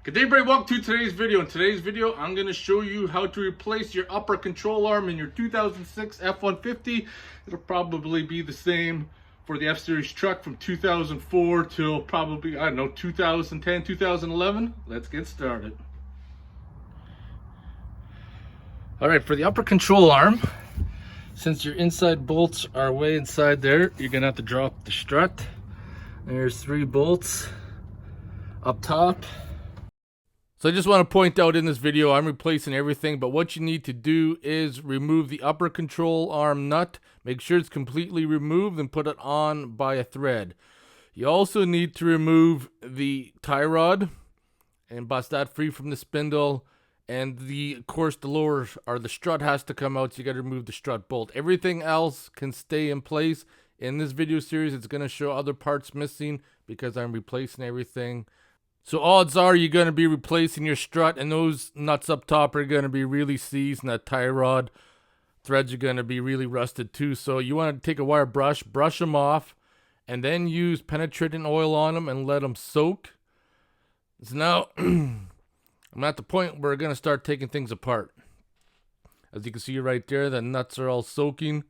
Good day, everybody. Welcome to today's video. In today's video, I'm going to show you how to replace your upper control arm in your 2006 F150. It'll probably be the same for the F-Series truck from 2004 till probably, I don't know, 2010, 2011. Let's get started. All right, for the upper control arm, since your inside bolts are way inside there, you're going to have to drop the strut. There's 3 bolts up top. So I just want to point out in this video, I'm replacing everything, but what you need to do is remove the upper control arm nut. Make sure it's completely removed and put it on by a thread. You also need to remove the tie rod and bust that free from the spindle. And of course, the lower or the strut has to come out, so you got to remove the strut bolt. Everything else can stay in place. In this video series, it's going to show other parts missing because I'm replacing everything. So odds are you're going to be replacing your strut, and those nuts up top are going to be really seized, and that tie rod threads are going to be really rusted too. So you want to take a wire brush them off, and then use penetrating oil on them and let them soak. So now I'm at the point where we're going to start taking things apart. As you can see right there, the nuts are all soaking.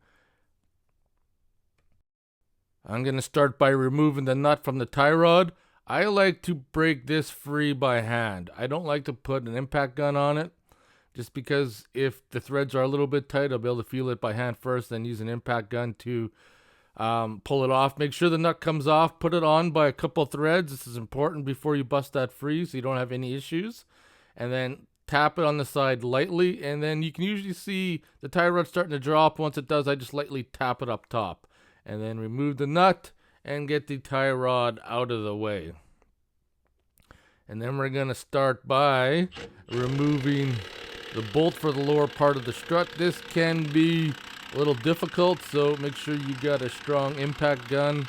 I'm going to start by removing the nut from the tie rod. I like to break this free by hand. I don't like to put an impact gun on it, just because if the threads are a little bit tight, I'll be able to feel it by hand first, then use an impact gun to pull it off. Make sure the nut comes off. Put it on by a couple threads. This is important before you bust that free so you don't have any issues. And then tap it on the side lightly, and then you can usually see the tie rod starting to drop. Once it does, I just lightly tap it up top. And then remove the nut and get the tie rod out of the way. And then we're going to start by removing the bolt for the lower part of the strut. This can be a little difficult, so make sure you got a strong impact gun,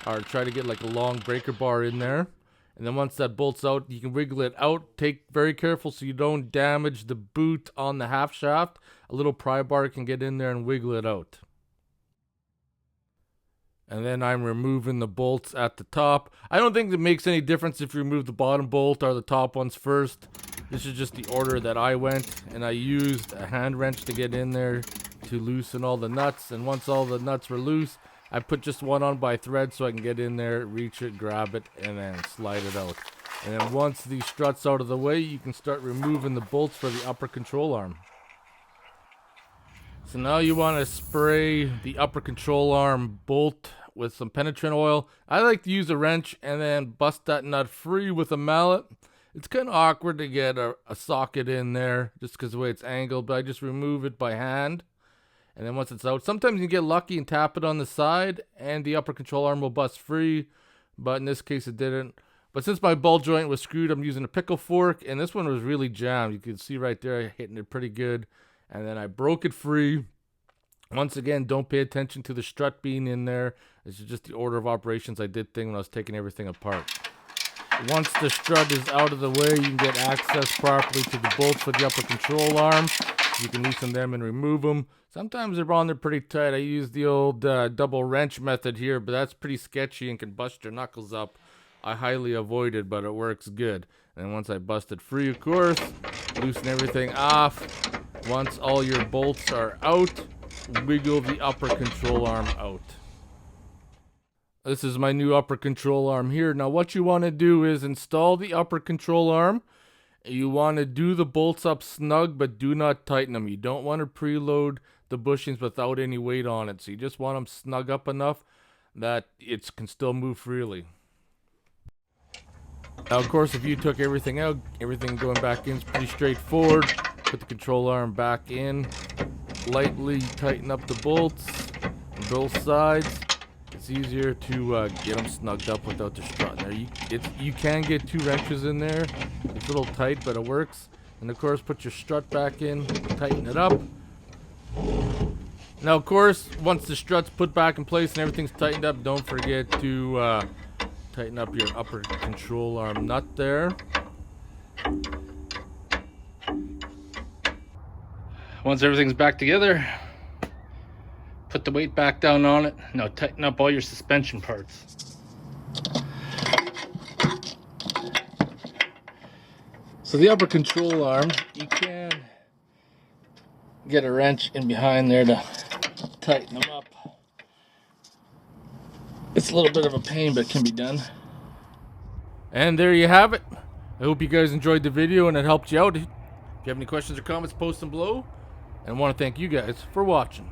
or try to get like a long breaker bar in there. And then once that bolt's out, you can wiggle it out. Take very careful so you don't damage the boot on the half shaft. A little pry bar can get in there and wiggle it out. And then I'm removing the bolts at the top. I don't think it makes any difference if you remove the bottom bolt or the top ones first. This is just the order that I went, and I used a hand wrench to get in there to loosen all the nuts. And once all the nuts were loose, I put just one on by thread so I can get in there, reach it, grab it, and then slide it out. And then once the strut's out of the way, you can start removing the bolts for the upper control arm. So now you want to spray the upper control arm bolt with some penetrant oil. I like to use a wrench and then bust that nut free with a mallet. It's kind of awkward to get a socket in there just because of the way it's angled, but I just remove it by hand. And then once it's out, sometimes you get lucky and tap it on the side and the upper control arm will bust free, but in this case it didn't. But since my ball joint was screwed, I'm using a pickle fork, and this one was really jammed. You can see right there, hitting it pretty good. And then I broke it free. Once again, don't pay attention to the strut being in there. This is just the order of operations I did thing when I was taking everything apart. Once the strut is out of the way, you can get access properly to the bolts for the upper control arm. You can loosen them and remove them. Sometimes they're on there pretty tight. I use the old double wrench method here, but that's pretty sketchy and can bust your knuckles up. I highly avoid it, but it works good. And once I bust it free, of course, loosen everything off. Once all your bolts are out, wiggle the upper control arm out. This is my new upper control arm here. Now what you want to do is install the upper control arm. You want to do the bolts up snug, but do not tighten them. You don't want to preload the bushings without any weight on it. So you just want them snug up enough that it can still move freely. Now of course, if you took everything out, everything going back in is pretty straightforward. Put the control arm back in, lightly tighten up the bolts on both sides. It's easier to get them snugged up without the strut. Now you can get 2 wrenches in there. It's a little tight, but it works. And of course, put your strut back in, tighten it up. Now of course, once the strut's put back in place and everything's tightened up, don't forget to tighten up your upper control arm nut there. Once everything's back together, put the weight back down on it. Now tighten up all your suspension parts. So the upper control arm, you can get a wrench in behind there to tighten them up. It's a little bit of a pain, but it can be done. And there you have it. I hope you guys enjoyed the video and it helped you out. If you have any questions or comments, post them below. And I want to thank you guys for watching.